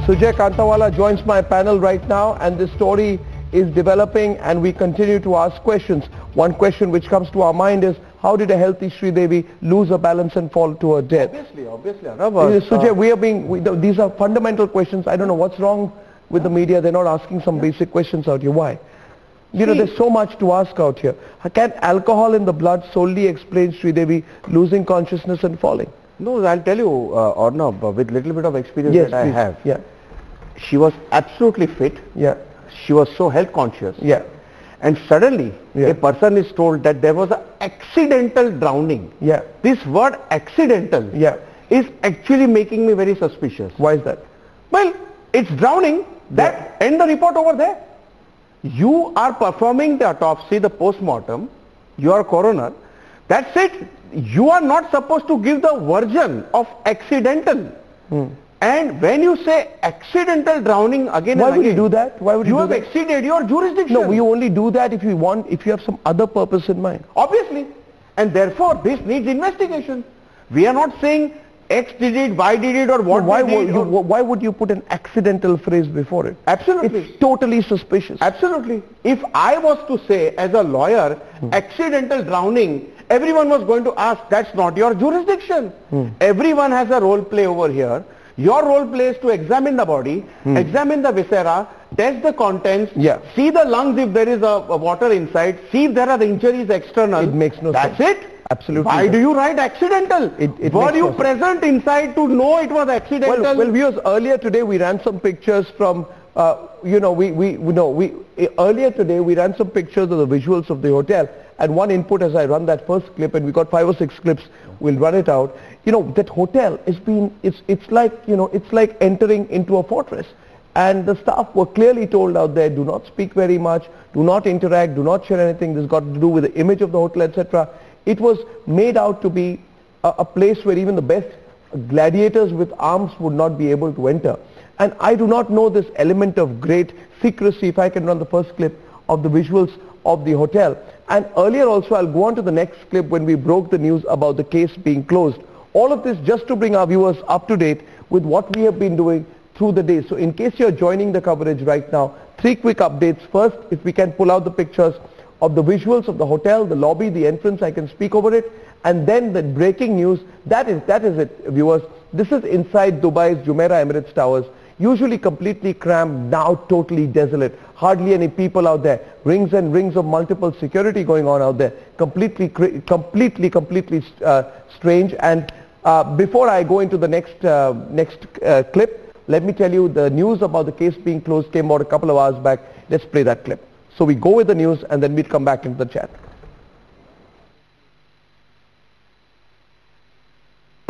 Sujay Kantawala joins my panel right now, and this story is developing and we continue to ask questions. One question which comes to our mind is, how did a healthy Sridevi lose her balance and fall to her death? Obviously. Sujay, these are fundamental questions. I don't know what's wrong with the media. They're not asking some basic questions out here. Why? There's so much to ask out here. Can alcohol in the blood solely explain Sridevi losing consciousness and falling? No, I'll tell you, Arnab, with little bit of experience Yes, that I please. have. Yeah. She was absolutely fit. Yeah. She was so health conscious. Yeah. And suddenly, Yeah. a person is told that there was an accidental drowning. Yeah. This word accidental Yeah. is actually making me very suspicious. Why is that? Well, it's drowning. That end the report over there. You are performing the autopsy, the post-mortem. You are coroner. That's it. You are not supposed to give the version of accidental. And when you say accidental drowning again Why and would again, you do that? Why would you have do that? exceeded your jurisdiction. No, you only do that if you have some other purpose in mind. Obviously. And therefore, this needs investigation. We are not saying X did it, Y did it, or what Why they did. why would you put an accidental phrase before it? Absolutely. It's totally suspicious. Absolutely. If I was to say as a lawyer, accidental drowning, everyone was going to ask, that's not your jurisdiction. Everyone has a role play over here. Your role play is to examine the body, examine the viscera, test the contents, see the lungs if there is a water inside, see if there are injuries external. It makes no sense. That's it. Absolutely. Why do you write accidental? Were you present inside to know it was accidental? Well, viewers, earlier today we ran some pictures from, earlier today we ran some pictures of the visuals of the hotel, and one input as I run that first clip, and we got 5 or 6 clips, we'll run it out. That hotel it's like entering into a fortress. And the staff were clearly told out there, do not speak very much, do not interact, do not share anything. This got to do with the image of the hotel, etc. It was made out to be a place where even the best gladiators with arms would not be able to enter. And I do not know this element of great secrecy, if I can run the first clip of the visuals of the hotel. And earlier also, I'll go on to the next clip when we broke the news about the case being closed. All of this just to bring our viewers up to date with what we have been doing through the day. So in case you're joining the coverage right now, 3 quick updates. First, if we can pull out the pictures of the visuals of the hotel, the lobby, the entrance, I can speak over it. And then the breaking news, that is it, viewers. This is inside Dubai's Jumeirah Emirates Towers, usually completely crammed, now totally desolate. Hardly any people out there. Rings and rings of multiple security going on out there. Completely strange. And before I go into the next clip, let me tell you the news about the case being closed came out a couple of hours back. Let's play that clip. So we go with the news and then we'll come back into the chat.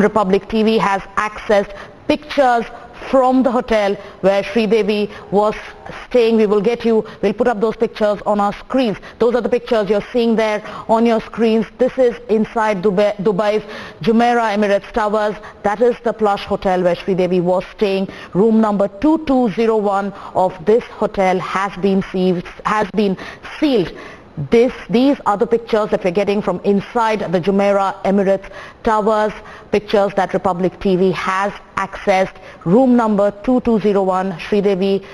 Republic TV has accessed pictures from the hotel where Sridevi was staying. We'll put up those pictures on our screens. Those are the pictures you're seeing there on your screens. This is inside Dubai's Jumeirah Emirates Towers. That is the plush hotel where Sridevi was staying. Room number 2201 of this hotel has been sealed. These are the pictures that we're getting from inside the Jumeirah Emirates Towers, pictures that Republic TV has accessed. Room number 2201, Sridevi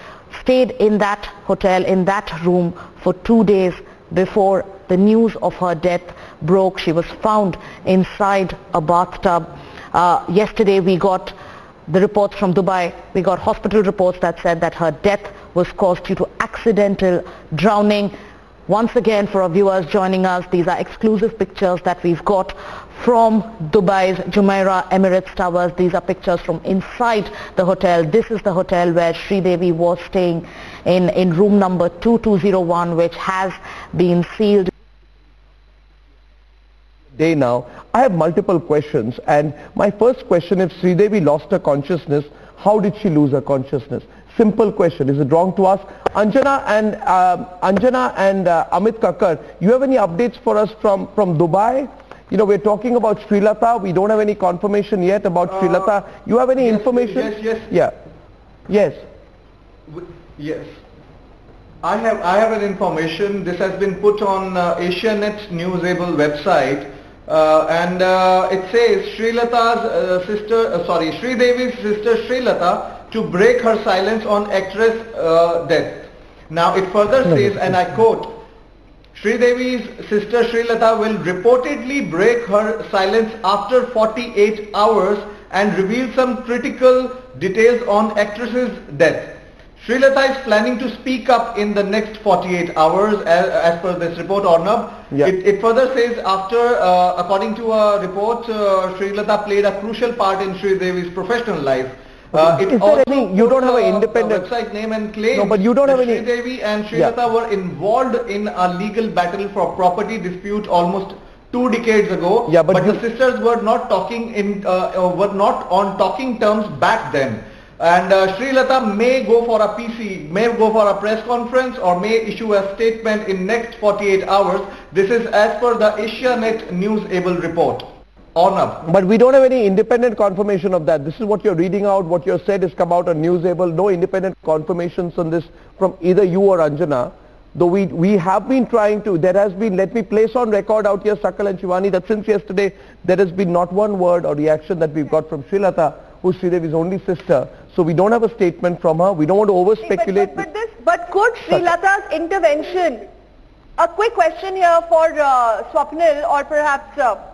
stayed in that hotel, in that room for 2 days before the news of her death broke. She was found inside a bathtub. Yesterday we got the reports from Dubai. We got hospital reports that said that her death was caused due to accidental drowning. Once again, for our viewers joining us, these are exclusive pictures that we've got from Dubai's Jumeirah Emirates Towers. These are pictures from inside the hotel. This is the hotel where Sridevi was staying in room number 2201, which has been sealed. Day now, I have multiple questions, and my first question, if Sridevi lost her consciousness, how did she lose her consciousness? Simple question. Is it wrong to ask? Anjana and Amit Kakkar, you have any updates for us from Dubai? We're talking about Srilata. We don't have any confirmation yet about Srilata. You have any information? Yes. Yeah. Yes. Yes. I have an information. This has been put on Asianet Newsable website, and it says Sridevi's sister Srilata to break her silence on actress death. Now it further says, and I quote, Sridevi's sister Srilata will reportedly break her silence after 48 hours and reveal some critical details on actress's death. Srilata is planning to speak up in the next 48 hours as per this report, Arnab. Yeah. It further says after, according to a report, Srilata played a crucial part in Sridevi's professional life. Is there any, you don't have an independent website name and claim. No, but you don't have any. Sridevi and Srilata were involved in a legal battle for property dispute almost 2 decades ago. Yeah, but the sisters were not talking were not on talking terms back then. And Srilata may go for a PC, may go for a press conference, or may issue a statement in next 48 hours. This is as per the Asianet News Able report. Arnab. But we don't have any independent confirmation of that. This is what you're reading out, what you said has come out on Newsable. No independent confirmations on this from either you or Anjana. Though we have been trying to, there has been, let me place on record out here, Sakal and Shivani, that since yesterday there has been not one word or reaction that we've got from Srilata, who's Sridevi's only sister. So we don't have a statement from her. We don't want to over speculate. But could Srilata's intervention, a quick question here for Swapnil or perhaps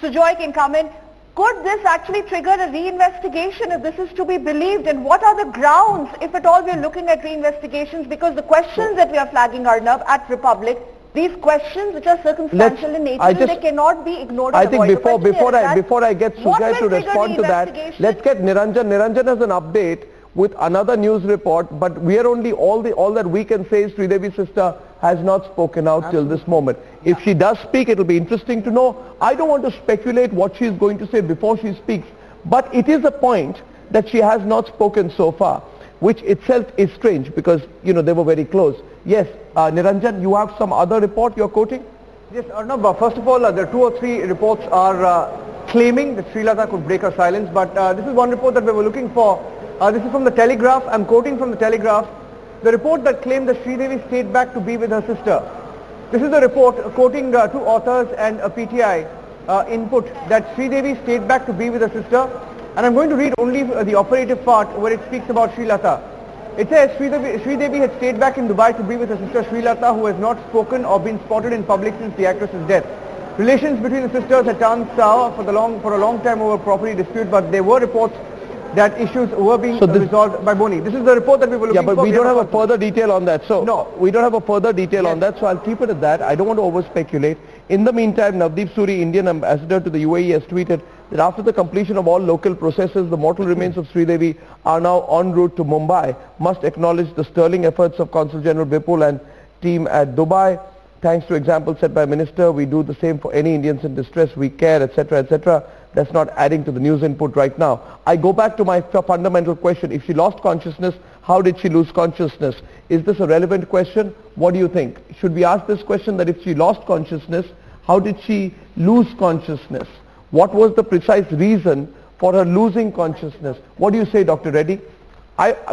Sujoy can come in, could this actually trigger a reinvestigation if this is to be believed, and what are the grounds if at all we are looking at reinvestigations? Because the questions that we are flagging, Arnab, at Republic, these questions which are circumstantial in nature, they cannot be ignored. I think before I get Sujoy to respond to that, let's get Niranjan. Niranjan has an update with another news report, but we are only all that we can say is Sridevi's sister has not spoken out till this moment. If she does speak, it will be interesting to know. I don't want to speculate what she is going to say before she speaks, but it is a point that she has not spoken so far, which itself is strange because, you know, they were very close. Yes, Niranjan, you have some other report you're quoting? Yes, Arnab, first of all, there are 2 or 3 reports are claiming that Srilata could break her silence, but this is one report that we were looking for. This is from the Telegraph. I'm quoting from the Telegraph. The report that claimed that Sridevi stayed back to be with her sister. This is the report quoting 2 authors and a PTI input that Sridevi stayed back to be with her sister. And I'm going to read only the operative part where it speaks about Srilata. It says Sridevi had stayed back in Dubai to be with her sister Srilata, who has not spoken or been spotted in public since the actress's death. Relations between the sisters had turned sour for a long time over property dispute, but there were reports that issues were being resolved by Boni. This is the report that we were looking for. Yeah, but we don't have a further detail on that. So no, we don't have a further detail on that. So I'll keep it at that. I don't want to over speculate. In the meantime, Navdeep Suri, Indian ambassador to the UAE, has tweeted that after the completion of all local processes, the mortal remains of Sridevi are now en route to Mumbai. Must acknowledge the sterling efforts of Consul General Vipul and team at Dubai. Thanks to examples set by Minister, we do the same for any Indians in distress. We care, etc., etc. That's not adding to the news input right now. I go back to my fundamental question. If she lost consciousness, how did she lose consciousness? Is this a relevant question? What do you think? Should we ask this question, that if she lost consciousness, how did she lose consciousness? What was the precise reason for her losing consciousness? What do you say, Dr. Reddy?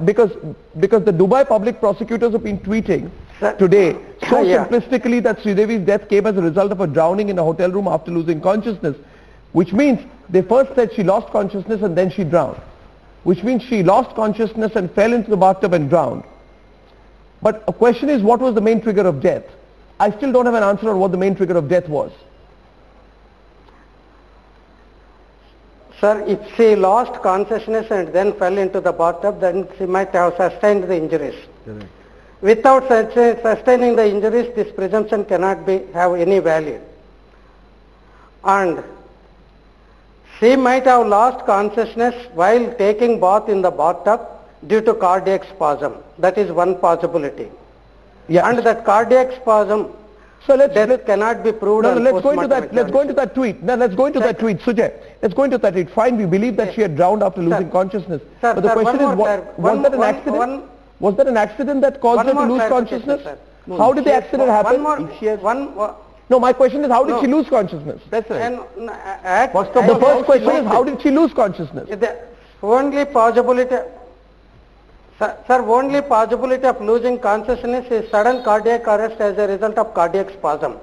Because the Dubai public prosecutors have been tweeting today so simplistically that Sridevi's death came as a result of a drowning in a hotel room after losing consciousness, which means they first said she lost consciousness and then she drowned, which means she lost consciousness and fell into the bathtub and drowned. But a question is, what was the main trigger of death? I still don't have an answer on what the main trigger of death was. Sir, if she lost consciousness and then fell into the bathtub, then she might have sustained the injuries. Correct. Without sustaining the injuries, this presumption cannot have any value. And she might have lost consciousness while taking bath in the bathtub due to cardiac spasm. That is one possibility. Yeah. And that cardiac spasm, so death cannot be proved. No, let's go into that. Let's go into that tweet. No, let's go into that tweet, Sujay. Let's go into that tweet. Fine, we believe that she had drowned after losing consciousness. Sir, but the question is, was that an accident? Was that an accident that caused her to lose consciousness? No, how did the accident happen? No, my question is, how did she lose consciousness? That's right. The first question is, how did she lose consciousness? The only possibility, sir, only possibility of losing consciousness is sudden cardiac arrest as a result of cardiac spasm.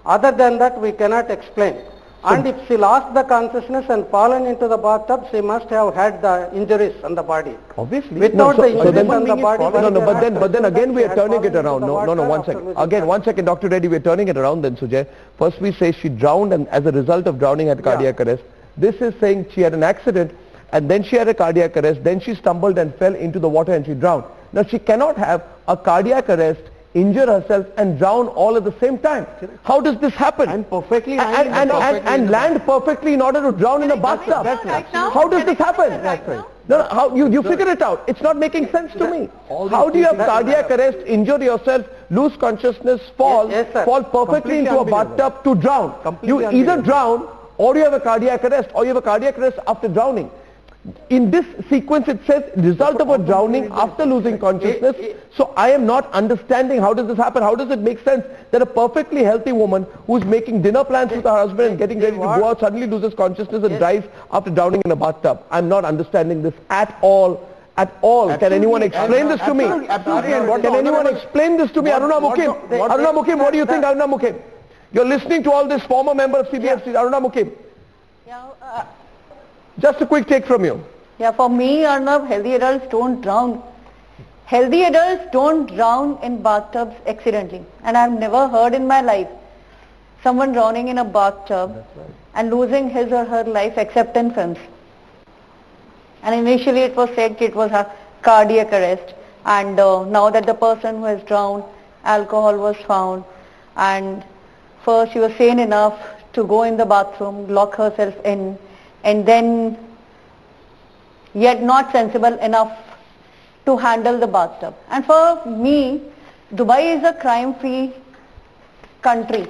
Other than that, we cannot explain. And if she lost the consciousness and fallen into the bathtub, she must have had the injuries on the body. Obviously. Without the injuries on the body, but then again we are turning it around. No, one second. Again, 1 second, Dr. Reddy, we are turning it around then, Sujay. First we say she drowned and as a result of drowning had cardiac arrest. This is saying she had an accident and then she had a cardiac arrest, then she stumbled and fell into the water and she drowned. Now she cannot have a cardiac arrest, injure herself and drown all at the same time. How does this happen? And perfectly and land perfectly in order to drown in a bathtub. How does this happen? That's right. No, how you figure it out. It's not making sense to me. How do you have cardiac arrest, injure yourself, lose consciousness, fall perfectly into a bathtub to drown? You either drown or you have a cardiac arrest or you have a cardiac arrest after drowning. In this sequence it says result of a drowning after losing consciousness. So I am not understanding how does this happen. How does it make sense that a perfectly healthy woman who's making dinner plans with her husband and getting ready to go out suddenly loses consciousness and dies after drowning in a bathtub? I'm not understanding this at all. Absolutely. Can anyone explain this to me? Absolutely. Can anyone explain this to me? Aruna Mukim. Aruna Mukim, what do you think, Aruna Mukim? You're listening to all this, former member of CBFC, Aruna Mukim. Just a quick take from you. Yeah, for me, Arnav, healthy adults don't drown. Healthy adults don't drown in bathtubs accidentally. And I've never heard in my life someone drowning in a bathtub and losing his or her life except in films. And initially it was said it was a cardiac arrest. And now that the person who has drowned, alcohol was found. And first she was sane enough to go in the bathroom, lock herself in, and then yet not sensible enough to handle the bathtub. And for me, Dubai is a crime-free country.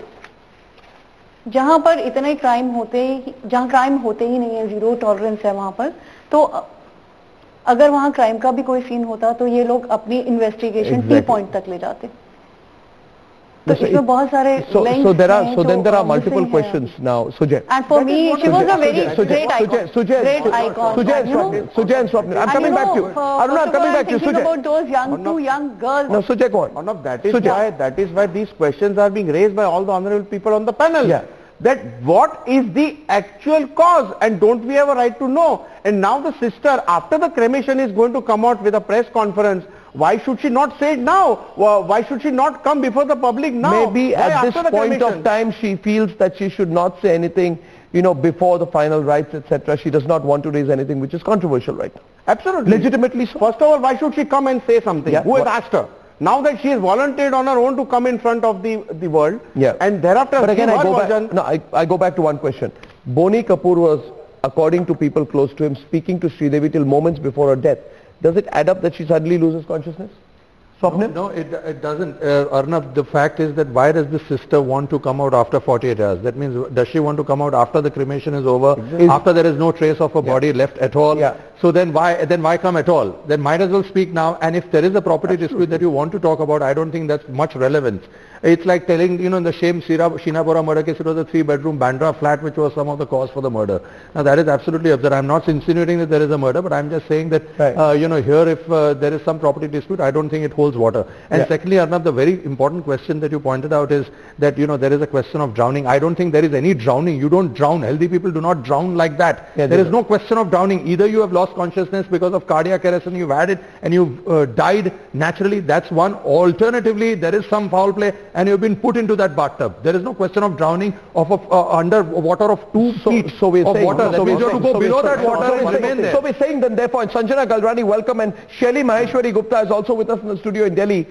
जहाँ पर इतने crime होते जहाँ crime होते ही नहीं है, zero tolerance है वहाँ पर, तो अगर वहाँ क्राइम का भी कोई सीन होता तो ये लोग अपनी इन्वेस्टिगेशन टी पॉइंट तक ले जाते. So then there are multiple questions now, Sujay. And for me, she was a very great icon. Sujay and Swapnil. I'm coming back to you. Aruna, I'm coming back to you, Sujay. About those two young girls. No, Sujay, go on. That is why these questions are being raised by all the honorable people on the panel. Yeah. That what is the actual cause and don't we have a right to know? And now the sister, after the cremation, is going to come out with a press conference. Why should she not say it now? Why should she not come before the public now? Maybe at this point of time she feels that she should not say anything, before the final rites, etc. She does not want to raise anything which is controversial right now. Absolutely. Legitimately so. First of all, why should she come and say something? Yeah. Who has asked her? Now that she has volunteered on her own to come in front of the world, and thereafter, but again, I go back to one question. Bonnie Kapoor was, according to people close to him, speaking to Sridevi till moments before her death. Does it add up that she suddenly loses consciousness? Swapnil? No, it doesn't. Arnav, the fact is that why does the sister want to come out after 48 hours? That means, does she want to come out after the cremation is over, after there is no trace of her body left at all? Yeah. So then why come at all? Then might as well speak now. And if there is a property dispute that you want to talk about, I don't think that's much relevance. It's like telling, in the same Shinapura murder case, it was a 3-bedroom Bandra flat which was some of the cause for the murder. Now that is absolutely absurd. I'm not insinuating that there is a murder, but I'm just saying that, here if there is some property dispute, I don't think it holds water. And secondly, Arnab, the very important question that you pointed out is that, there is a question of drowning. I don't think there is any drowning. You don't drown. Healthy people do not drown like that. There is no question of drowning. Either you have lost consciousness because of cardiac arrest and you've had it and you've died naturally. That's one. Alternatively, there is some foul play and you've been put into that bathtub. There is no question of drowning of under water of 2 feet of water. That means you have to go below that water and remain there. So we're saying then therefore, and Sanjana Galrani, welcome, and Shelly Maheshwari Gupta is also with us in the studio in Delhi.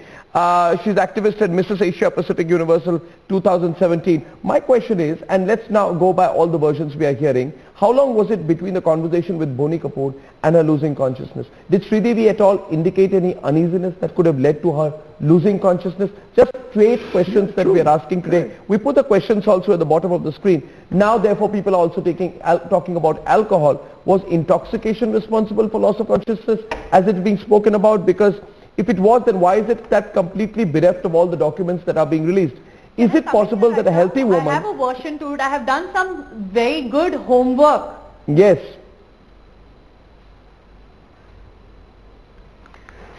She's activist at Mrs. Asia Pacific Universal 2017. My question is, and let's now go by all the versions we are hearing, how long was it between the conversation with Bonnie Kapoor and her losing consciousness? Did Sridevi at all indicate any uneasiness that could have led to her losing consciousness? Just straight questions that we are asking today. We put the questions also at the bottom of the screen. Now therefore people are also talking about alcohol. Was intoxication responsible for loss of consciousness as it's being spoken about? Because if it was, then why is it that completely bereft of all the documents that are being released? Is it possible that a healthy woman... I have a version to it. I have done some very good homework. Yes.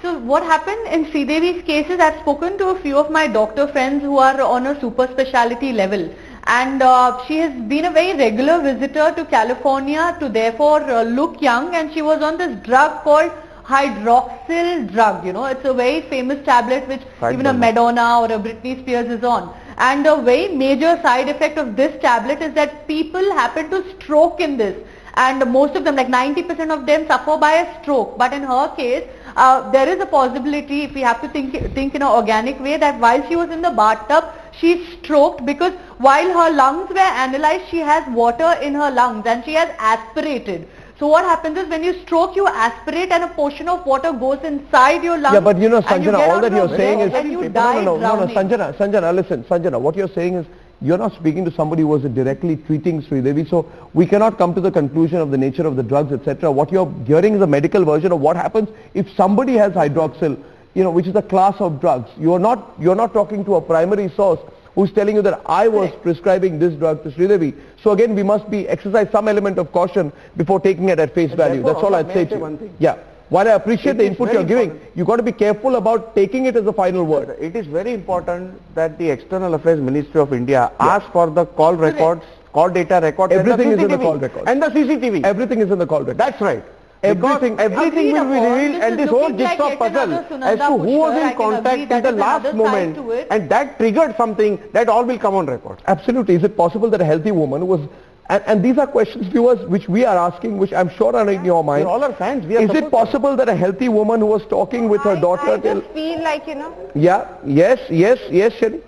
So what happened in Sridevi's case is I've spoken to a few of my doctor friends who are on a super speciality level. and she has been a very regular visitor to California to therefore look young, and she was on this drug called hydroxyl drug. You know, it's a very famous tablet which even a Madonna or a Britney Spears is on. And a very major side effect of this tablet is that people happen to stroke in this. And most of them, like 90% of them, suffer by a stroke. But in her case, there is a possibility, if we have to think in an organic way, that while she was in the bathtub, she stroked, because while her lungs were analyzed, she has water in her lungs and she has aspirated. So what happens is when you stroke, you aspirate and a portion of water goes inside your lungs. Yeah, but you know, Sanjana, all that you're saying is... No, Sanjana, listen, Sanjana, what you're saying is, you're not speaking to somebody who was directly treating Sridevi, so we cannot come to the conclusion of the nature of the drugs, etc. What you're hearing is a medical version of what happens if somebody has hydroxyl, you know, which is a class of drugs. You're not talking to a primary source who's telling you that I was prescribing this drug to Sridevi. So again, we must exercise some element of caution before taking it at face value. That's all I'd say to you. Yeah. While I appreciate the input you're giving, you've got to be careful about taking it as a final word. It is very important that the External Affairs Ministry of India ask for the call records, call data records, everything is in the call records. And the CCTV. Everything is in the call records. That's right. Everything will be revealed, and this whole jigsaw puzzle as to who was in contact at the last moment, and that triggered something, that all will come on record. Absolutely. Is it possible that a healthy woman who was... And these are questions, viewers, which we are asking, which I'm sure are in your mind. We're all our fans. Is it possible that a healthy woman who was talking with her daughter... I just feel like, you know... Yeah, yes, Shani.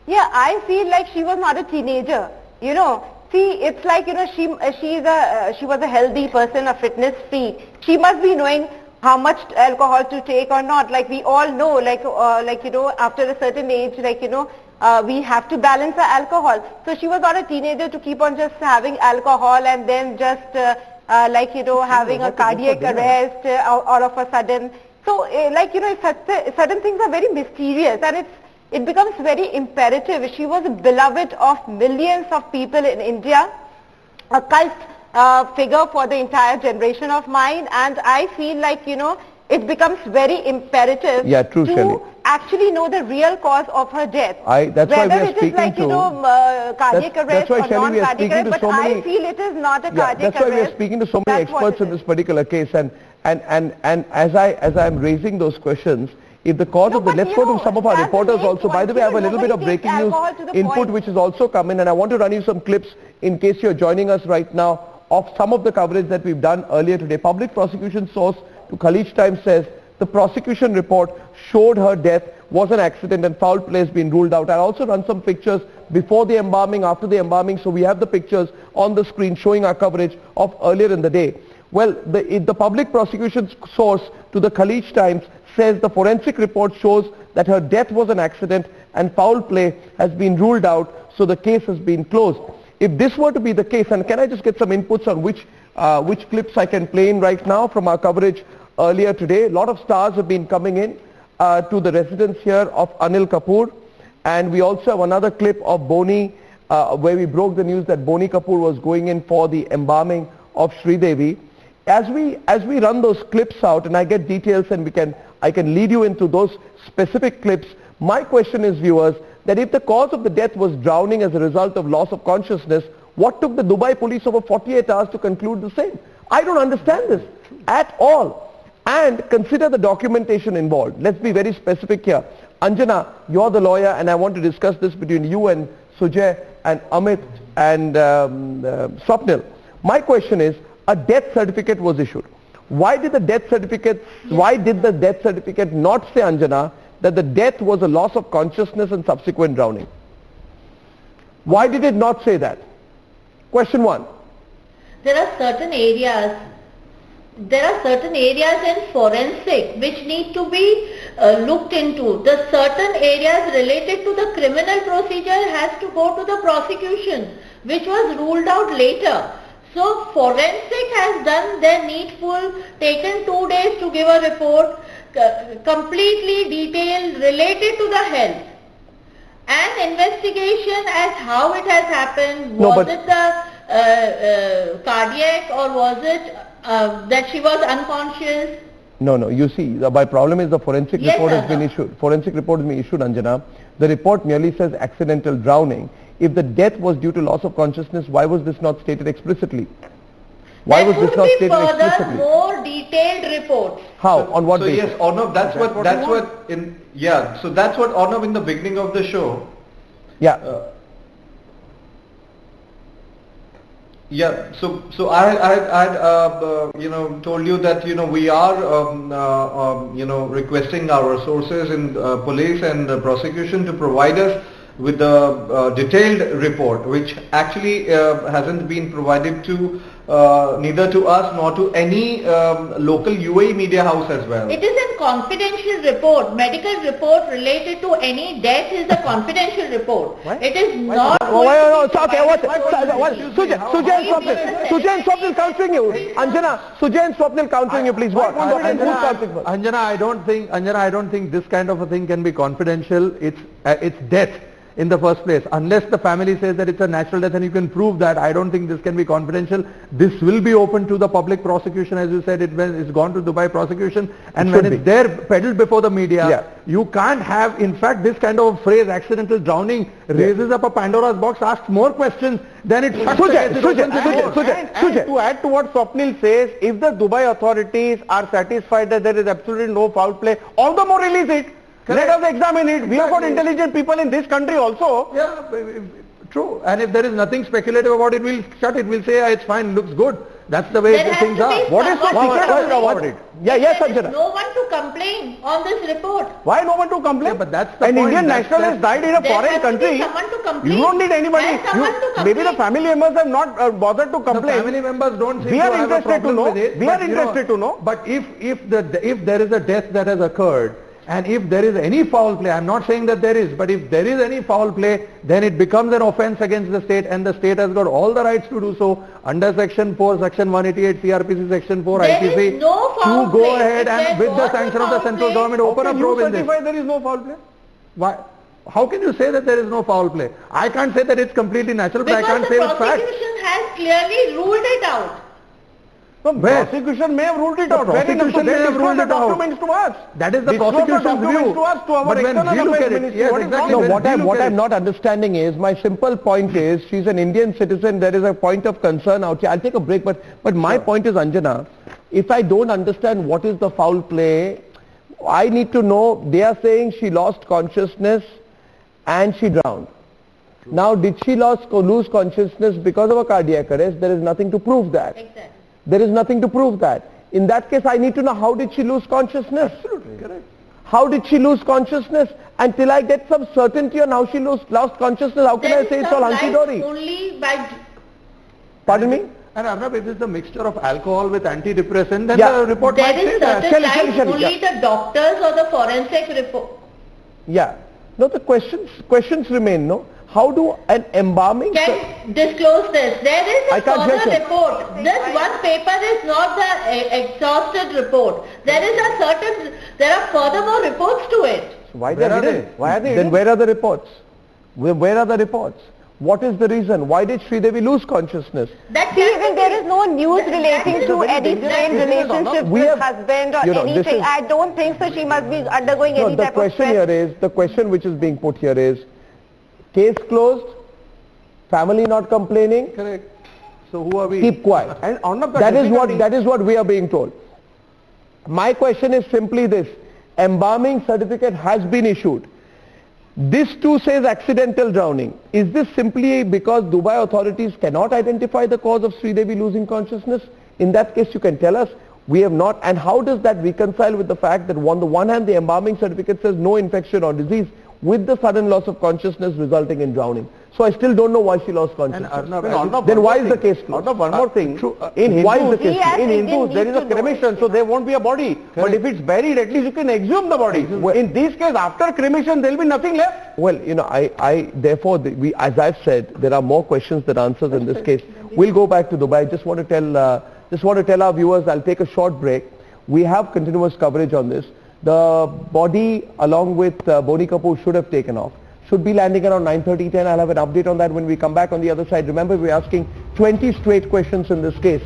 Yeah, I feel like she was not a teenager, you know. See, it's like, you know, she was a healthy person, a fitness freak. She must be knowing how much alcohol to take or not. Like we all know, like you know, after a certain age, like, you know, we have to balance the alcohol. So she was not a teenager to keep on just having alcohol and then just like, you know, having a cardiac arrest all of a sudden. So like, you know, certain things are very mysterious, and it becomes very imperative. She was beloved of millions of people in India, a cult figure for the entire generation of mine, and I feel like, you know, it becomes very imperative to actually know the real cause of her death. That's why we are Whether it is like, you know, cardiac arrest or non-cardiac arrest, but I feel it is not a cardiac arrest. That's why we are speaking to so many experts in this particular case, and as I am raising those questions, if the cause of the... Let's go to some of our reporters also. By the way, I have a little bit of breaking news input which has also come in, and I want to run you some clips in case you're joining us right now of some of the coverage that we've done earlier today. Public prosecution source to Khaleej Times says the prosecution report showed her death was an accident and foul play has been ruled out. I'll also run some pictures before the embalming, after the embalming, so we have the pictures on the screen showing our coverage of earlier in the day. Well, the public prosecution source to the Khaleej Times says the forensic report shows that her death was an accident and foul play has been ruled out, so the case has been closed. If this were to be the case, and can I just get some inputs on which clips I can play in right now from our coverage earlier today? A lot of stars have been coming in to the residence here of Anil Kapoor, and we also have another clip of Boni where we broke the news that Boni Kapoor was going in for the embalming of Sridevi. As we run those clips out and I get details and I can lead you into those specific clips, my question is, viewers, that if the cause of the death was drowning as a result of loss of consciousness, what took the Dubai police over 48 hours to conclude the same? I don't understand this at all. And consider the documentation involved. Let's be very specific here. Anjana, you're the lawyer, and I want to discuss this between you and Sujay and Amit and Swapnil. My question is, a death certificate was issued. Why did the death certificate not say, Anjana, that the death was a loss of consciousness and subsequent drowning? Why did it not say that? Question one. There are certain areas in forensic which need to be looked into. The certain areas related to the criminal procedure has to go to the prosecution, which was ruled out later. So forensic has done their needful, taken 2 days to give a report, completely detailed, related to the health. An investigation as how it has happened, was it the cardiac, or was it that she was unconscious? No, you see, my problem is the forensic report has been issued. Forensic report has been issued, Anjana. The report merely says accidental drowning. If the death was due to loss of consciousness, why was this not stated explicitly? Why was this not stated explicitly? More detailed reports. How? On what basis? So yes, Arnav, that's so that's what Arnav in the beginning of the show. Yeah. Yeah, so I you know, told you that, you know, we are you know, requesting our sources in police and prosecution to provide us with the detailed report, which actually hasn't been provided to neither to us nor to any local UAE media house as well. It is a confidential report. Medical report related to any death is a confidential report. What? It is not. Sujay and Swapnil countering you. Anjana, Sujay and Swapnil countering you, please. What? Anjana, I don't think this kind of a thing can be confidential. It's death in the first place. Unless the family says that it's a natural death and you can prove that, I don't think this can be confidential. This will be open to the public prosecution, as you said. It's gone to Dubai prosecution, and when it's there peddled before the media, you can't have, in fact, this kind of phrase, accidental drowning, raises up a Pandora's box, asks more questions than it shuts. And to add to what Swapnil says, if the Dubai authorities are satisfied that there is absolutely no foul play, all the more release it. Let us examine it. We have got intelligent people in this country also. Yeah, true. And if there is nothing speculative about it, we'll shut it. We'll say, it's fine, looks good. That's the way things are. What is so secret about it? Yes, There is Anjana. no one to complain on this report. Why no one to complain? Yeah, but that's the An point. Indian national has died in a There foreign has to be country. someone to complain. You don't need anybody. There's someone to complain. Maybe the family members have not bothered to complain. The family members don't seem We to are have a interested to problem know. with it. We are interested to know. But if there is a death that has occurred, and if there is any foul play, I'm not saying that there is, but if there is any foul play, then it becomes an offence against the state, and the state has got all the rights to do so under Section 4, Section 188 CRPC, Section 4 There IPC, is no foul to go play. ahead If and there with the was a sanction of the foul central play, government open a probe in this. There is no foul play? Why? How can you say that there is no foul play? I can't say that it's completely natural, but I can't say it's Because the fact. prosecution has clearly ruled it out. No, prosecution may have ruled it out. Prosecution may have ruled it out. Documents to us. That is the Disclose prosecution's documents view. to us, to our But when external we look affairs at it, ministry. yes, What is exactly. wrong? No, When what we I'm look at not understanding is, my simple point is, she's an Indian citizen, there is a point of concern out here. I'll take a break, but my point is, Anjana, if I don't understand what is the foul play, I need to know, they are saying she lost consciousness and she drowned. Now, did she lose consciousness because of a cardiac arrest? There is nothing to prove that. Exactly. There is nothing to prove that. In that case, I need to know, how did she lose consciousness? Absolutely correct. How did she lose consciousness? Until I get some certainty on how she lost consciousness, how can I say it's all hunky-dory? Only by... Pardon me? And Arnab, if it's a mixture of alcohol with antidepressant, then Yeah. the report There might is say that. certain light only the doctors or the forensic report. Yeah. No, the questions remain, no? How do an embalming... Can disclose this. There is I a can't further hear, sir. report. This one paper is not the exhausted report. There are furthermore reports to it. Why Where are hidden? they? Why are they hidden? Then where are the reports? Where are the reports? What is the reason? Why did Sridevi lose consciousness? That See, even there is no news relating to any strained relationship We with have- husband or you know, this anything. is- I don't think so. She must be undergoing No, any the type of question stress. here is, the question which is being put here is, case closed, family not complaining, Correct. So who are we? keep quiet. And on of the That difficulty- is what we are being told. My question is simply this: embalming certificate has been issued. This too says accidental drowning. Is this simply because Dubai authorities cannot identify the cause of Sridevi losing consciousness? In that case, you can tell us. We have not. And how does that reconcile with the fact that on the one hand, the embalming certificate says no infection or disease, with the sudden loss of consciousness resulting in drowning? So I still don't know why she lost consciousness. Then why is the case closed? One more thing. In Why Hindus, is the case Yes, in Indian Hindus there need is a to know cremation, it, so there won't be a body. But if it's buried, at least you can exhume the body. In this case, after cremation, there will be nothing left. Well, you know, therefore, as I've said, there are more questions than answers in this case. We'll go back to Dubai. Just want to tell our viewers, I'll take a short break. We have continuous coverage on this. The body, along with Boni Kapoor, should have taken off. Should be landing around 9:30, 10. I'll have an update on that when we come back on the other side. Remember, we're asking 20 straight questions in this case.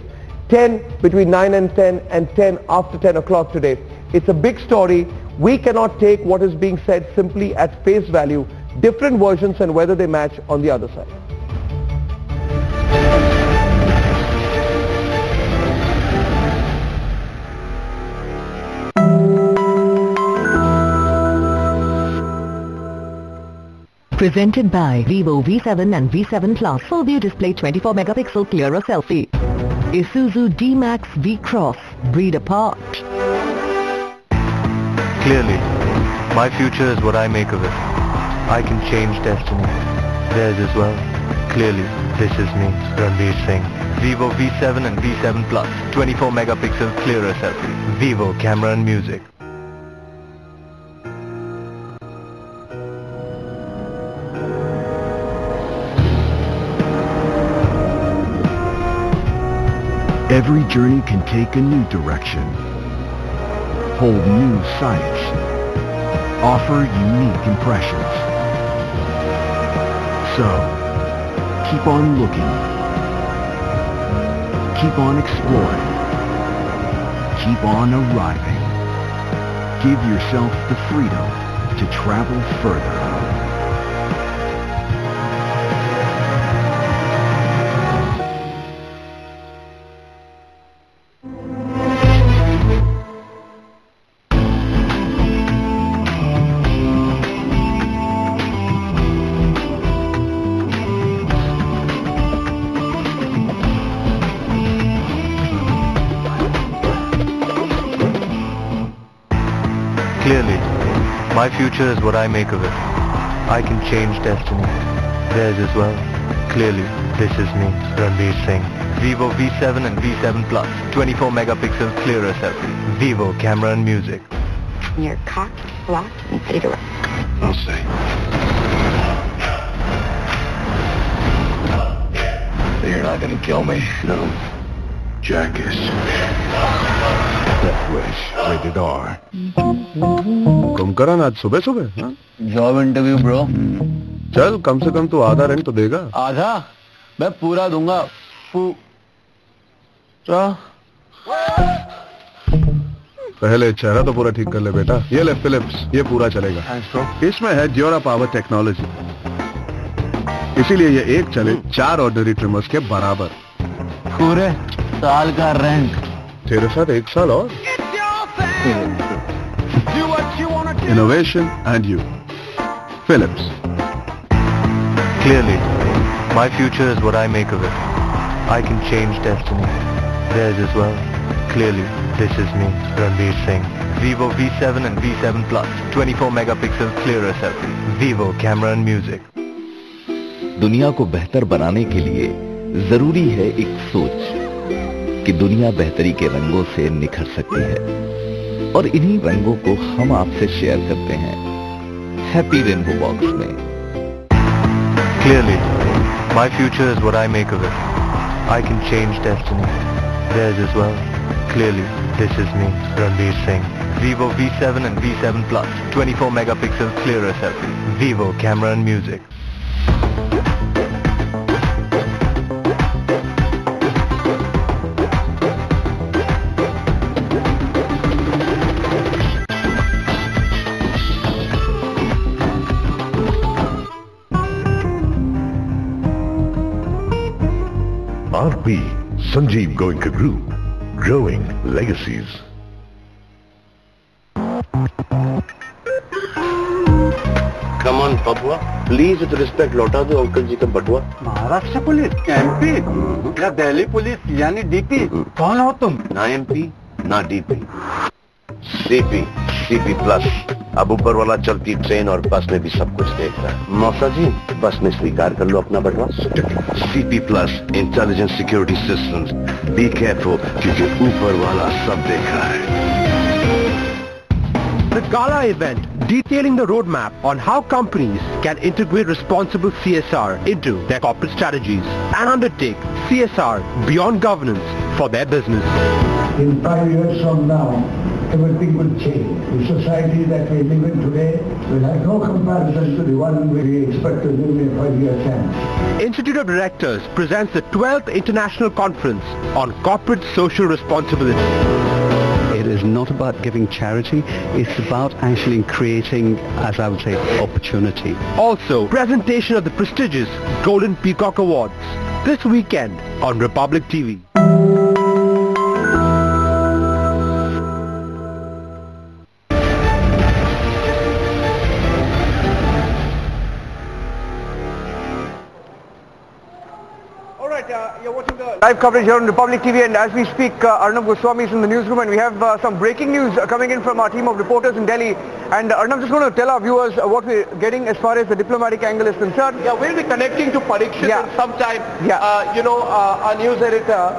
10 between 9 and 10 and 10 after 10 o'clock today. It's a big story. We cannot take what is being said simply at face value. different versions and whether they match on the other side. Presented by Vivo V7 and V7 Plus. Full view display 24 megapixel clearer selfie. Isuzu D-Max V-Cross. Breed apart. Clearly, my future is what I make of it. I can change destiny. Theirs as well. Clearly, this is me, Ranveer Singh. Vivo V7 and V7 Plus. 24 megapixel clearer selfie. Vivo camera and music. Every journey can take a new direction, hold new sights, offer unique impressions. So, keep on looking, keep on exploring, keep on arriving. Give yourself the freedom to travel further. Clearly, my future is what I make of it. I can change destiny. Theirs as well. Clearly, this is me, Ranveer Singh. Vivo V7 and V7 Plus. 24 megapixel clearer selfie. Vivo camera and music. You're cocked, locked, and ready to rock. I'll say. So you're not gonna kill me? No. Jackass. Death Wish. Rated R. कम करा ना आज सुबह सुबह हाँ? Job interview bro. चल कम से कम तू आधा रेंट तो देगा. आधा? मैं पूरा दूंगा. पहले चेहरा तो पूरा ठीक कर ले बेटा. ये ले फिलिप्स, ये पूरा चलेगा. इसमें है ड्यूरा पावर टेक्नोलॉजी, इसीलिए ये एक चले 4 ऑर्डिनरी ट्रिमर्स के बराबर. पूरे साल का रेंट. तेरे साथ 1 साल और. Innovation and you. Philips. Clearly, my future is what I make of it. I can change destiny. Theirs as well. Clearly, this is me, Ranveer Singh. Vivo V7 and V7 Plus. 24 megapixel clearer selfie. Vivo camera and music. दुनिया को बेहतर बनाने के लिए जरूरी है एक सोच कि दुनिया बेहतरी के रंगों से निखर सकती है, और इन्हीं रंगों को हम आपसे शेयर करते हैं हैप्पी रेनबो बॉक्स में. Clearly, my future is what I make of it. I can change destiny. Theirs as well. Clearly, this is me, Ranveer Singh. Vivo V7 and V7 Plus. 24 megapixel clearer selfie. Vivo camera and music. RP Sanjeev Goenka Group, growing legacies. Come on, Papua. Please with respect लौटा दो uncle जी का बटुआ. Maharashtra police, MP या Delhi police यानी DP. कौन हो तुम? ना MP, ना DP. CP plus. अब ऊपर वाला चलती ट्रेन और बस में भी सब कुछ देख रहा है. मौसा जी, बस में स्वीकार कर लो अपना बटवा. CP plus intelligence security systems. Be careful क्योंकि ऊपर वाला सब देख रहा है. The gala event detailing the roadmap on how companies can integrate responsible CSR into their corporate strategies and undertake CSR beyond governance for their business. In 5 years from now, everything will change. The society that we live in today will have no comparison to the one we expect to live in 5 years' time. Institute of Directors presents the 12th International Conference on Corporate Social Responsibility. it is not about giving charity, it's about actually creating, as I would say, opportunity. Also, presentation of the prestigious Golden Peacock Awards this weekend on Republic TV. You're watching the live coverage here on Republic TV, and as we speak, Arnab Goswami is in the newsroom, and we have some breaking news coming in from our team of reporters in Delhi. And Arnab, just want to tell our viewers what we're getting as far as the diplomatic angle is concerned. Yeah, we'll be connecting to Parikshit in some time, our news editor.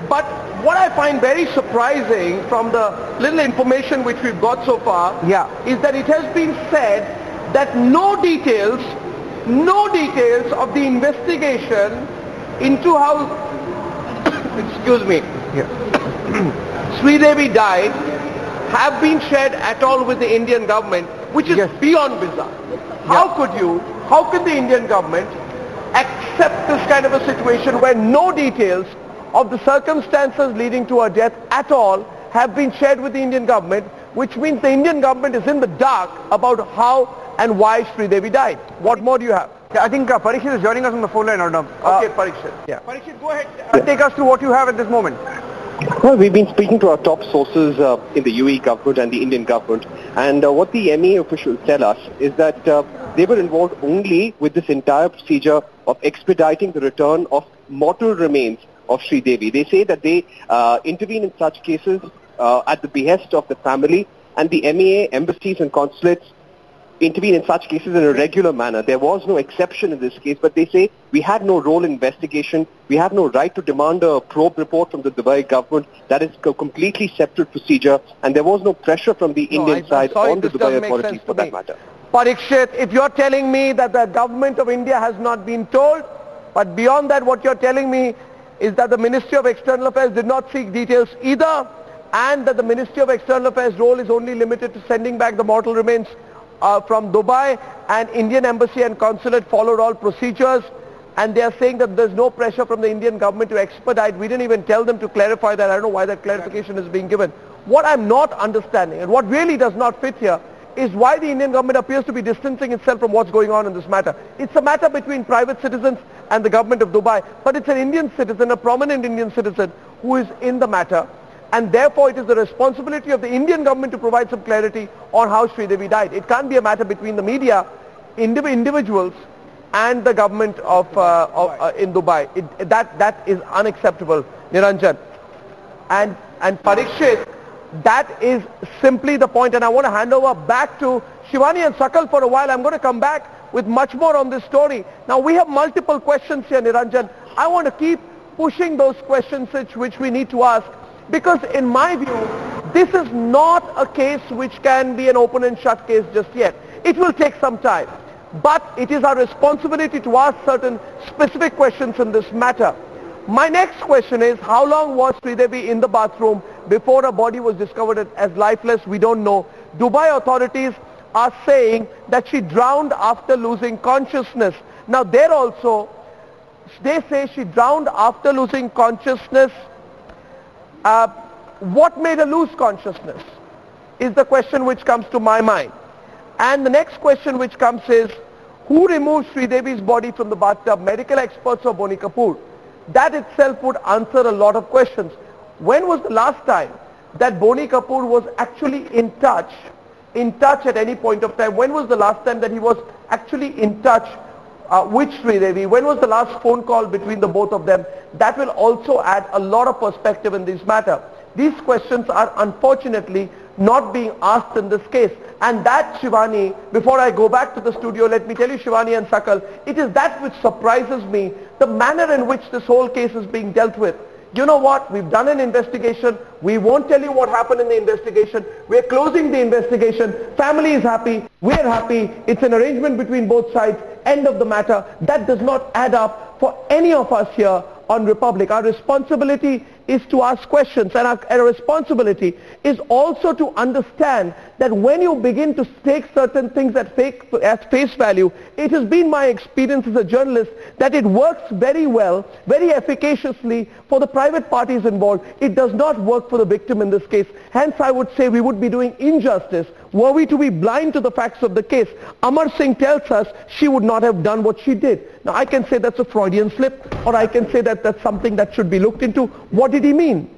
But what I find very surprising from the little information which we've got so far is that it has been said that no details of the investigation into how, Sridevi died have been shared at all with the Indian government, which is beyond bizarre. How could the Indian government accept this kind of a situation where no details of the circumstances leading to her death at all have been shared with the Indian government, which means the Indian government is in the dark about how and why Sridevi died. What more do you have? I think Parikshit is joining us on the phone line, Arnab. Okay, Parikshit. Parikshit, go ahead. Take us through what you have at this moment. Well, we've been speaking to our top sources in the UAE government and the Indian government, and what the MEA officials tell us is that they were involved only with this entire procedure of expediting the return of mortal remains of Sridevi. They say that they intervene in such cases at the behest of the family, and the MEA, embassies and consulates intervene in such cases in a regular manner. There was no exception in this case, but they say we had no role in investigation. We have no right to demand a probe report from the Dubai government. That is a completely separate procedure, and there was no pressure from the Indian side on the Dubai authorities for that matter. Parikshit, if you're telling me that the government of India has not been told, but beyond that what you're telling me is that the Ministry of External Affairs did not seek details either, and that the Ministry of External Affairs role is only limited to sending back the mortal remains from Dubai, and Indian embassy and consulate followed all procedures, and they are saying that there's no pressure from the Indian government to expedite. We didn't even tell them to clarify that. I don't know why that clarification is being given. What I'm not understanding, and what really does not fit here, is why the Indian government appears to be distancing itself from what's going on in this matter. It's a matter between private citizens and the government of Dubai, but it's an Indian citizen, a prominent Indian citizen, who is in the matter. And therefore it is the responsibility of the Indian government to provide some clarity on how Sridevi died. It can't be a matter between the media, individuals, and the government of in Dubai. That is unacceptable, Niranjan. And Parikshit, that is simply the point, and I want to hand over back to Shivani and Sakal for a while. I'm going to come back with much more on this story. Now we have multiple questions here, Niranjan. I want to keep pushing those questions which we need to ask. Because in my view, this is not a case which can be an open and shut case just yet. It will take some time. But it is our responsibility to ask certain specific questions in this matter. My next question is, how long was Sridevi in the bathroom before her body was discovered as lifeless? We don't know. Dubai authorities are saying that she drowned after losing consciousness. Now there also, they say she drowned after losing consciousness. What made her lose consciousness is the question which comes to my mind. And the next question which comes is, who removed Sridevi's body from the bathtub, medical experts or Boni Kapoor? That itself would answer a lot of questions. When was the last time that Boni Kapoor was actually in touch at any point of time? When was the last time that he was actually in touch with Sridevi? When was the last phone call between the both of them? That will also add a lot of perspective in this matter. These questions are unfortunately not being asked in this case. And that, Shivani, before I go back to the studio, let me tell you, Shivani and Sakal, it is that which surprises me, the manner in which this whole case is being dealt with. You know what? We've done an investigation. We won't tell you what happened in the investigation. We're closing the investigation. Family is happy. We're happy. It's an arrangement between both sides. End of the matter. That does not add up for any of us here on Republic. Our responsibility is to ask questions, and our responsibility is also to understand that when you begin to take certain things at face value, it has been my experience as a journalist that it works very well, very efficaciously for the private parties involved. It does not work for the victim in this case. Hence, I would say we would be doing injustice were we to be blind to the facts of the case. Amar Singh tells us she would not have done what she did. Now, I can say that's a Freudian slip, or I can say that that's something that should be looked into. What did he mean?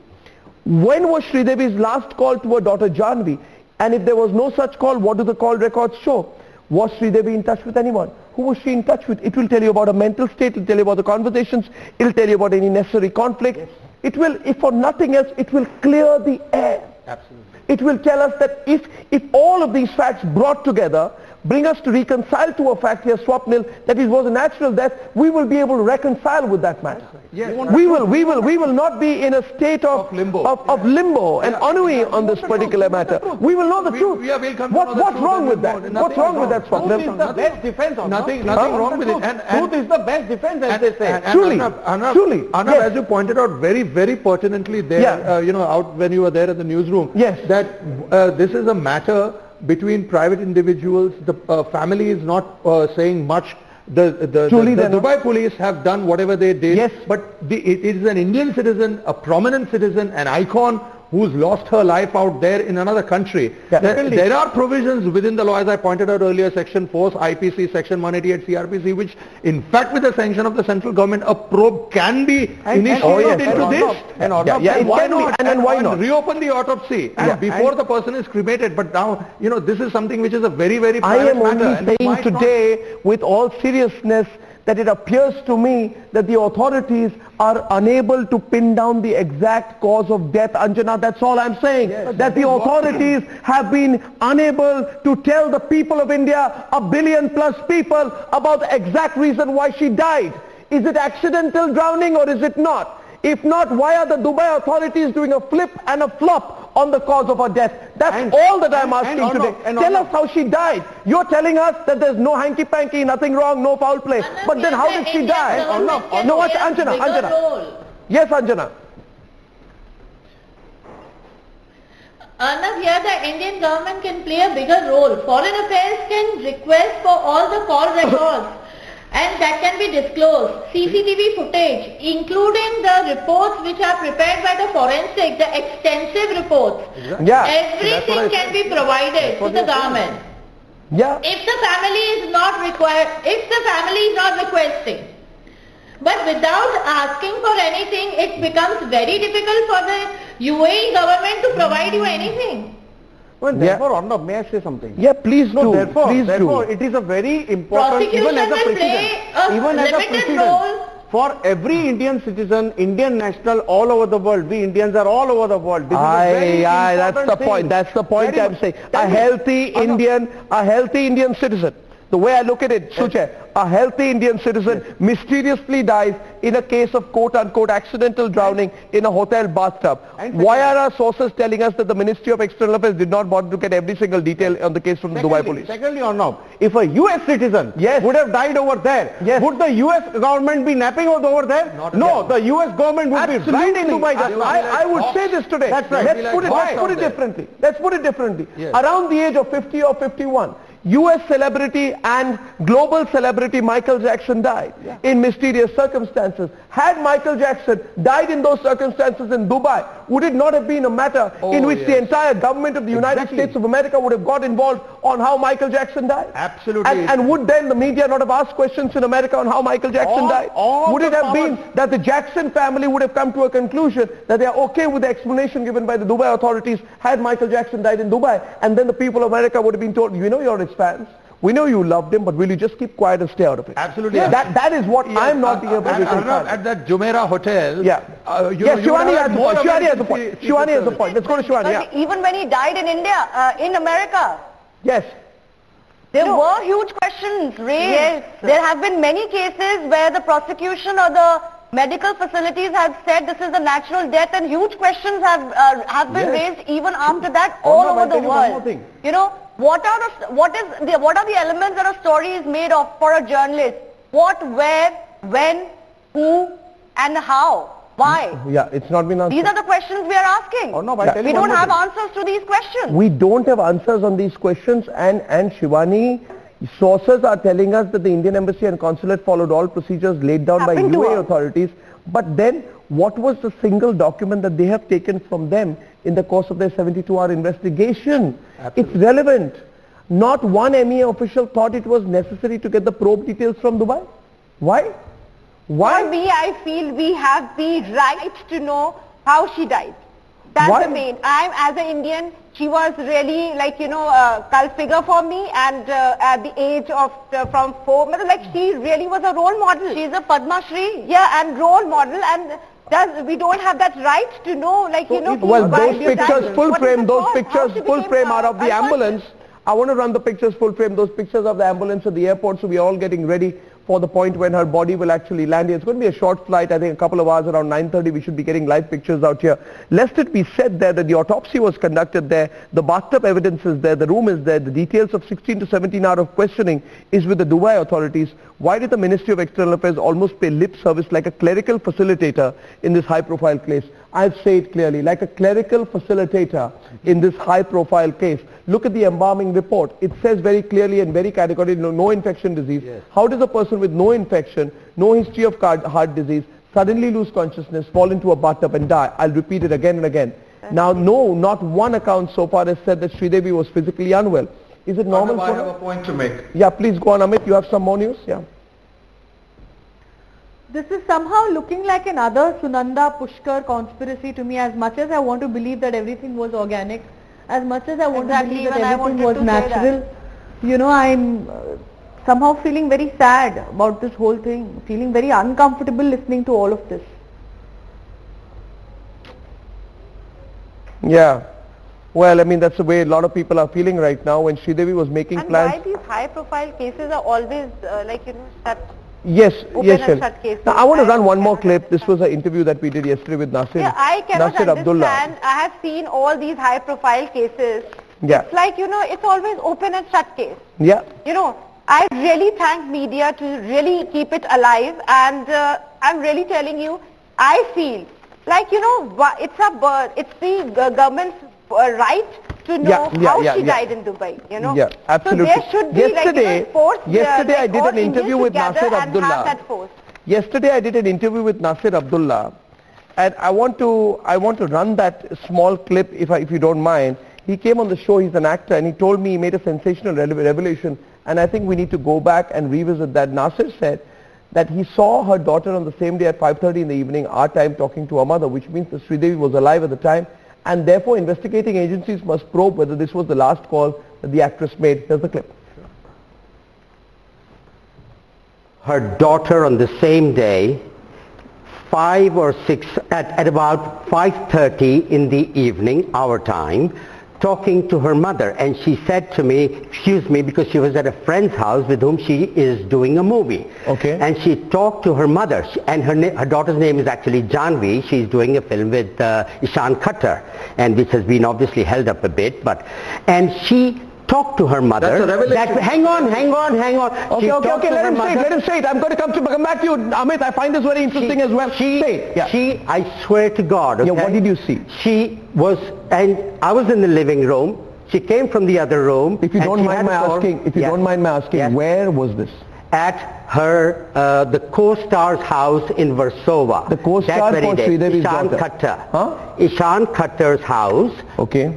When was Sridevi's last call to her daughter Janvi? And if there was no such call, what do the call records show? Was Sridevi in touch with anyone? Who was she in touch with? It will tell you about her mental state, it will tell you about the conversations, it will tell you about any necessary conflict. Yes. It will, if for nothing else, it will clear the air. Absolutely. It will tell us that if all of these facts brought together bring us to reconcile to a fact here, Swapnil, that it was a natural death, we will be able to reconcile with that matter. Yes. We will not be in a state of limbo and ennui on this particular matter. We will know the truth. What's wrong with that? What's wrong with that, Swapnil? Truth is the best defense. Nothing wrong with it. Truth is the best defense, as they say. Truly. Arnab, as you pointed out very, very pertinently there, out when you were there in the newsroom, that this is a matter between private individuals. The family is not saying much. The Dubai police have done whatever they did, but it is an Indian citizen, a prominent citizen, an icon who's lost her life out there in another country. There are provisions within the law, as I pointed out earlier, Section 4, IPC, Section 188 CRPC, which in fact with the sanction of the central government, a probe can be initiated into this. And why not? And why not? Reopen the autopsy before the person is cremated. But now, this is something which is a very, very private matter. I am only saying today, with all seriousness, that it appears to me that the authorities are unable to pin down the exact cause of death, Anjana. That's all I'm saying. That the authorities have been unable to tell the people of India, 1 billion plus people, about the exact reason why she died. Is it accidental drowning or is it not? If not, why are the Dubai authorities doing a flip and a flop on the cause of her death? That's all that I'm asking today. Tell us how she died. You're telling us that there's no hanky-panky, nothing wrong, no foul play. But then how did she die? No, what's Anjana? Yes, Anjana. Arnab, here the Indian government can play a bigger role. Foreign Affairs can request for all the call records. And that can be disclosed. CCTV footage, including the reports which are prepared by the forensic, the extensive reports. Everything can be provided to the government. If the family is not requesting. But without asking for anything, it becomes very difficult for the UAE government to provide you anything. Well, therefore, Arnab, may I say something? Yeah, please do. Therefore, it is a very important, even as a precedent, for every Indian citizen, Indian national, all over the world. We Indians are all over the world. This is a very that's the point. That's the point I'm saying. A healthy Indian citizen. The way I look at it, Suchay, a healthy Indian citizen mysteriously dies in a case of quote-unquote accidental drowning in a hotel bathtub. Why are our sources telling us that the Ministry of External Affairs did not bother to get every single detail on the case from the Dubai police? Secondly, Arnab, if a US citizen would have died over there, would the US government be napping over there? No, the US government would be right in Dubai. I would say this today. That's right. Let's put it differently. Around the age of 50 or 51, US celebrity and global celebrity Michael Jackson died in mysterious circumstances. Had Michael Jackson died in those circumstances in Dubai, would it not have been a matter in which the entire government of the United States of America would have got involved on how Michael Jackson died? Absolutely. And would then the media not have asked questions in America on how Michael Jackson died? Would it have been that the Jackson family would have come to a conclusion that they are okay with the explanation given by the Dubai authorities had Michael Jackson died in Dubai, and then the people of America would have been told, you're his fans. We know you loved him, but will you just keep quiet and stay out of it? Absolutely. That is what I'm not able to reconcile. At that Jumeirah hotel. Shivani has a point. Shivani has a point. Let's go to Shivani. Even when he died in India, in America. Yes. There were huge questions raised. There have been many cases where the prosecution or the medical facilities have said this is a natural death, and huge questions have been raised even after that all over the world. What are the elements that a story is made of for a journalist? What, where, when, who, and how? Why? Yeah, it's not been answered. These are the questions we are asking. Oh, no, but we don't have answers to these questions. We don't have answers on these questions, and Shivani, sources are telling us that the Indian Embassy and Consulate followed all procedures laid down by UAE authorities. But then, what was the single document that they have taken from them in the course of their 72-hour investigation? Absolutely. It's relevant. Not one MEA official thought it was necessary to get the probe details from Dubai. Why? Why? For me, I feel we have the right to know how she died. That's the main. As an Indian, she was really like, you know, a cult figure for me, and at the age of from 4, like she really was a role model. She's a Padma Shri. Yeah, and role model, and we don't have that right to know, like, you know. Well, those pictures full frame, are of the ambulance. I want to run the pictures full frame, those pictures of the ambulance at the airport, so we are all getting ready for the point when her body will actually land here. It's going to be a short flight, I think a couple of hours, around 9:30 we should be getting live pictures out here. Lest it be said there that the autopsy was conducted there, the bathtub evidence is there, the room is there, the details of 16 to 17 hours of questioning is with the Dubai authorities. Why did the Ministry of External Affairs almost pay lip service like a clerical facilitator in this high-profile case? I've said it clearly, like a clerical facilitator in this high-profile case. Look at the embalming report. It says very clearly and very categorically, no infection disease. Yes. How does a person with no infection, no history of heart disease, suddenly lose consciousness, fall into a bathtub and die? I'll repeat it again and again. Now, no, not one account so far has said that Sridevi was physically unwell. Is it normal for her? I have a point to make. Yeah, please go on, Amit. You have some more news? Yeah. This is somehow looking like another Sunanda Pushkar conspiracy to me. As much as I want to believe that everything was organic, as much as I want to believe that everything was natural, you know, I'm somehow feeling very sad about this whole thing, feeling very uncomfortable listening to all of this. Yeah. Well, I mean, that's the way a lot of people are feeling right now. When Sridevi was making plans... And why these high-profile cases are always, like, you know, shut... Yes, yes, shut cases. Now, I want to run one more clip. This was an interview that we did yesterday with Nasir. Yeah, I cannot understand. Abdullah. I have seen all these high-profile cases. Yeah. It's like, you know, it's always open and shut case. Yeah. You know, I really thank media to really keep it alive, and I'm really telling you, I feel like, you know, it's the government's right to know how she died in Dubai, you know. Yeah, absolutely. So there should be yesterday I did an interview with Nasir Abdullah. Yesterday I did an interview with Nasir Abdullah, and I want to run that small clip if you don't mind. He came on the show, he's an actor, and he told me he made a sensational revelation, and I think we need to go back and revisit that. Nasir said that he saw her daughter on the same day at 5:30 in the evening, our time, talking to her mother, which means that Sridevi was alive at the time, and therefore investigating agencies must probe whether this was the last call that the actress made. Here's the clip. Her daughter on the same day, 5 or 6, at about 5:30 in the evening, our time, talking to her mother, and she said to me, excuse me, because she was at a friend's house with whom she is doing a movie. Okay. And she talked to her mother, and her daughter's name is actually Janvi. She's doing a film with Ishan Khattar, and which has been obviously held up a bit, and she talked to her mother. That's a revelation. Hang on. Okay, let him say it. I'm going to come back to you, Amit. I find this very interesting as well. I swear to God. Okay? Yeah, what did you see? She was, and I was in the living room. She came from the other room. If you don't mind my asking, where was this? At her, the co-star's house in Warsaw. The co-star for Sridevi's daughter. Khattar. Huh? Ishan Khattar's house. Okay.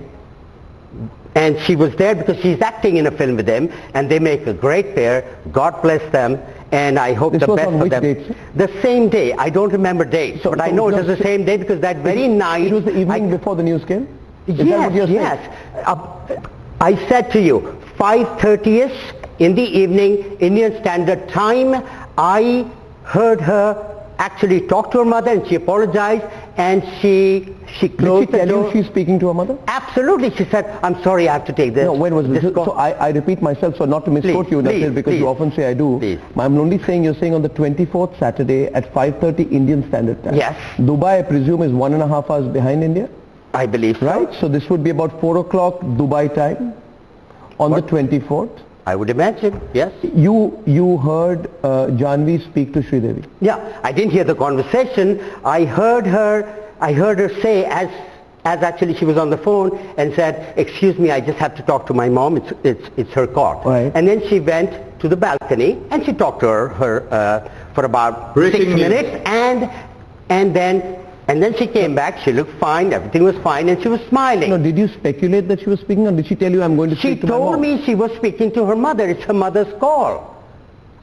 And she was there because she's acting in a film with them, and they make a great pair. God bless them, and I hope the best for them. Dates? The same day. I don't remember dates, but I know it was the same day because that very night. It was the evening before the news came? Yes. I said to you, 5:30ish in the evening, Indian Standard Time. I heard her actually talk to her mother, and she apologized, and she closed the door. Did she tell you she's speaking to her mother? Absolutely. She said, I'm sorry, I have to take this. No, when was this? So I repeat myself, so not to misquote you, Nasir, because you often say I do. Please. I'm only saying you're saying on the 24th Saturday at 5:30 Indian Standard Time. Yes. Dubai, I presume, is 1.5 hours behind India? I believe so. Right? So this would be about 4 o'clock Dubai time on the 24th. I would imagine, yes. You heard Janvi speak to Sridevi? Yeah, I didn't hear the conversation. I heard her say, as actually she was on the phone, and said, "Excuse me, I just have to talk to my mom. It's her court." Right. And then she went to the balcony and she talked to her for about 6 minutes, and then she came back. She looked fine. Everything was fine, and she was smiling. No, did you speculate that she was speaking, or did she tell you, "I'm going to speak to my mom"? She told me she was speaking to her mother. It's her mother's call.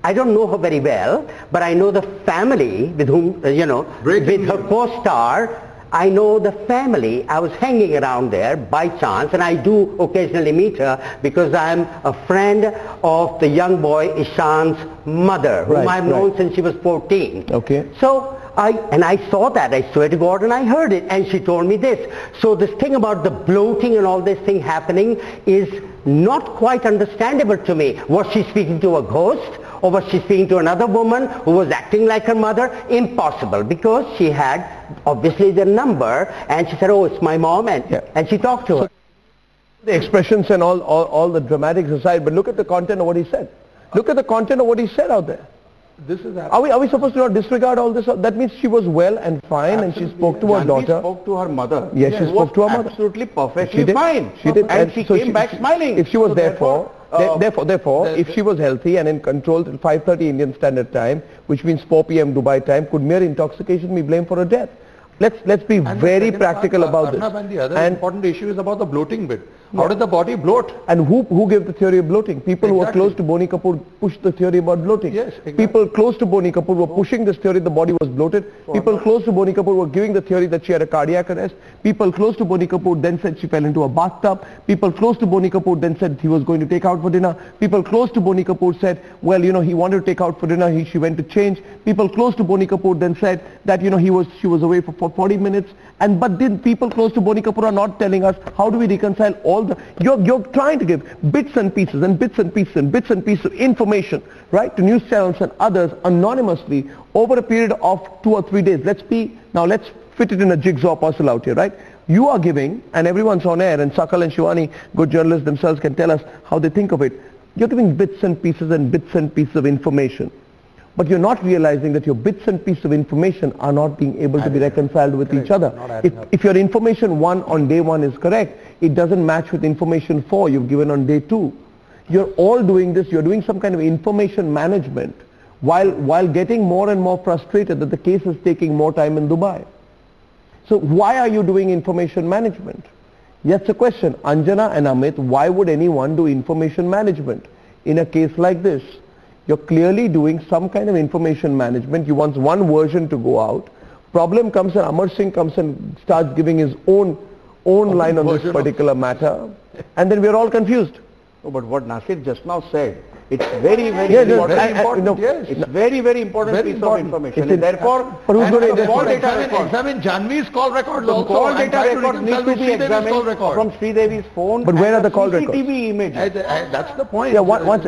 I don't know her very well, but I know the family with whom, with her co-star. I know the family. I was hanging around there by chance, and I do occasionally meet her because I'm a friend of the young boy Ishan's mother, whom I've known since she was 14. Okay. So I saw that, I swear to God, and I heard it, and she told me this. So this thing about the bloating and all this thing happening is not quite understandable to me. Was she speaking to a ghost? Or was she speaking to another woman who was acting like her mother? Impossible, because she had obviously their number, and she said, "Oh, it's my mom," and she talked to her. The expressions and all the dramatics aside, but look at the content of what he said. Look at the content of what he said out there. This is are we supposed to not disregard all this? That means she was well and fine, and she spoke to her daughter. She spoke to her mother. Yes, she spoke to her mother. Absolutely perfectly fine. She did, and she came back smiling. If she was therefore, if she was healthy and in control till 5:30 Indian Standard Time, which means 4 p.m. Dubai time, could mere intoxication be blamed for her death? Let's be very practical about this. And the other important issue is about the bloating bit. How did the body bloat? And who gave the theory of bloating? People who were close to Boni Kapoor pushed the theory about bloating. Yes, exactly. People close to Boni Kapoor were pushing this theory the body was bloated. People close to Boni Kapoor were giving the theory that she had a cardiac arrest. People close to Boni Kapoor then said she fell into a bathtub. People close to Boni Kapoor then said he was going to take out for dinner. People close to Boni Kapoor said, well, he wanted to take out for dinner, she went to change. People close to Boni Kapoor then said that, she was away for 40 minutes. But then people close to Boni Kapoor are not telling us how do we reconcile all the... You're trying to give bits and pieces and bits and pieces and bits and pieces of information, right, to news channels and others anonymously over a period of 2 or 3 days. Let's fit it in a jigsaw puzzle out here, right? You are giving, and everyone's on air, and Sakal and Shivani, good journalists themselves, can tell us how they think of it. You're giving bits and pieces of information. But you're not realizing that your bits and pieces of information are not being able to be reconciled with each other. If your information 1 on day 1 is correct, it doesn't match with information 4 you've given on day 2. You're all doing this, you're doing some kind of information management while getting more and more frustrated that the case is taking more time in Dubai. So why are you doing information management? That's the question. Anjana and Amit, why would anyone do information management in a case like this? You're clearly doing some kind of information management. You want one version to go out. Problem comes and Amar Singh comes and starts giving his own line on this particular matter. And then we're all confused. Oh, but what Nasir just now said, it's very, very important. It's very, very important piece of information. And therefore, call data examine Janvi's call records also. Call data records need to be examined from Sridevi's phone. But where are the call records? CCTV images. That's the point. Yeah,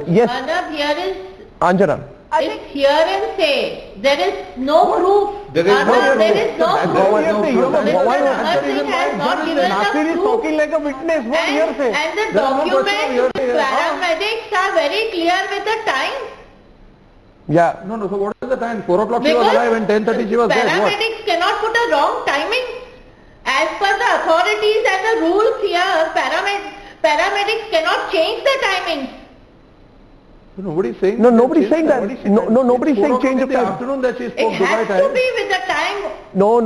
yes. Here is Anjana. It's hear and say. There is no proof. There is no proof. Nasir is talking like a witness. What hearsay? And the documents, paramedics are very clear with the time. Yeah. No, so what is the time? 4 o'clock she was alive and 10:30 she was dead. Paramedics cannot put a wrong timing. As per the authorities and the rules here, paramedics cannot change the timings. Nobody's saying no, nobody's saying that. No, nobody's saying change of time. Afternoon that she spoke It has to be with the time. No.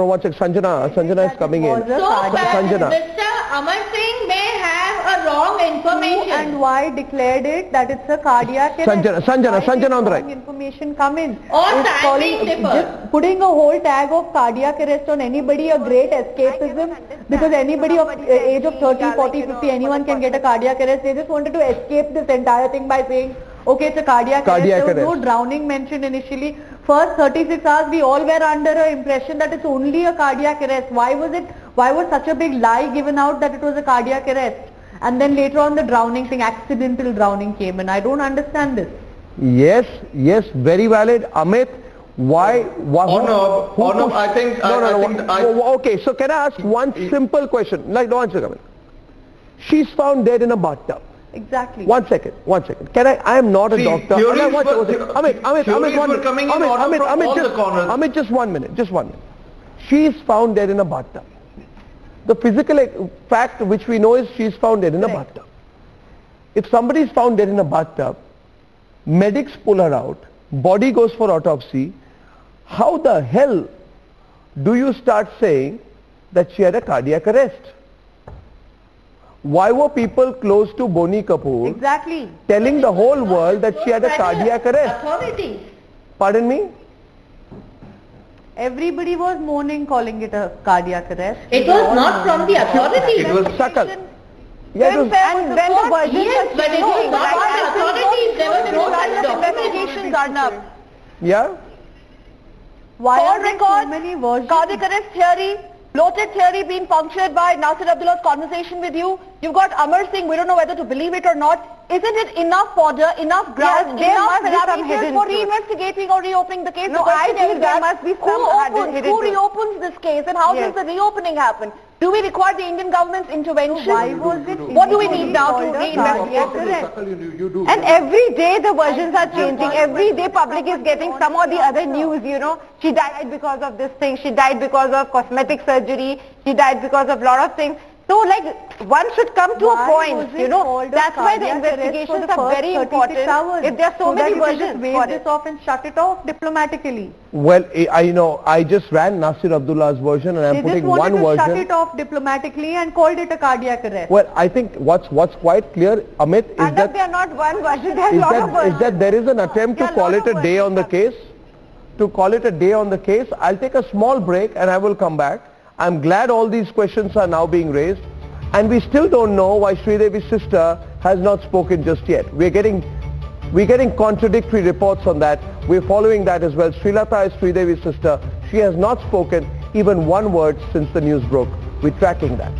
Watch it. Sanjana is coming in. So, Sanjana. Mr. Amar Singh may have a wrong information. And why declared it that it's a cardiac arrest? Sanjana on the right. Information come in. Or timing differ. Just putting a whole tag of cardiac arrest on anybody a great escapism, because anybody of age of 30, 40, 50, anyone can get a cardiac arrest. They just wanted to escape this entire thing by saying, okay, it's a cardiac arrest. There was no drowning mentioned initially. First 36 hours we all were under an impression that it's only a cardiac arrest. Why was such a big lie given out that it was a cardiac arrest? And then later on the drowning thing, accidental drowning came in. I don't understand this. Yes, very valid. Amit, why? I think... Okay, so can I ask one simple question? Like, no answer coming. She's found dead in a bathtub. Exactly. One second. Can I am not a doctor. Theories Amit, just 1 minute. She is found dead in a bathtub. The physical fact which we know is she is found dead in a bathtub. If somebody is found dead in a bathtub, medics pull her out, body goes for autopsy, how the hell do you start saying that she had a cardiac arrest? Why were people close to Boni Kapoor telling the whole world that she had a cardiac arrest? Authorities. Pardon me? Everybody was mourning, calling it a cardiac arrest. It was not from the authorities. It was Sakal. Yeah, and when the version yes, but it was not from the authorities. There was no such investigation, Arnab. Yeah? Why are there so many versions? Cardiac arrest theory, bloated theory being punctured by Nasir Abdullah's conversation with you. You've got Amar Singh, we don't know whether to believe it or not. Isn't it enough fodder, enough ground, enough parameters for reinvestigating or reopening the case? No, I feel there must be some hidden who reopens this case and how does the reopening happen? Do we require the Indian government's intervention? Why was it? What do we need now to reinvestigate? And every day the versions are changing. Every day public is getting some or the other news, you know. She died because of this thing. She died because of cosmetic surgery. She died because of a lot of things. So like one should come to a point, you know. That's why the investigations are very important. If there are so many versions wave this off and shut it off diplomatically. Well, I just ran Nasir Abdullah's version and I'm putting one version. They just wanted to shut it off diplomatically and called it a cardiac arrest. Well, I think what's quite clear, Amit, is that they are not one version. There are a lot of versions. Is that there is an attempt to call it a day on the case. To call it a day on the case. I'll take a small break and I will come back. I'm glad all these questions are now being raised. And we still don't know why Sridevi's sister has not spoken just yet. We're getting contradictory reports on that. We're following that as well. Srilata is Sridevi's sister. She has not spoken even one word since the news broke. We're tracking that.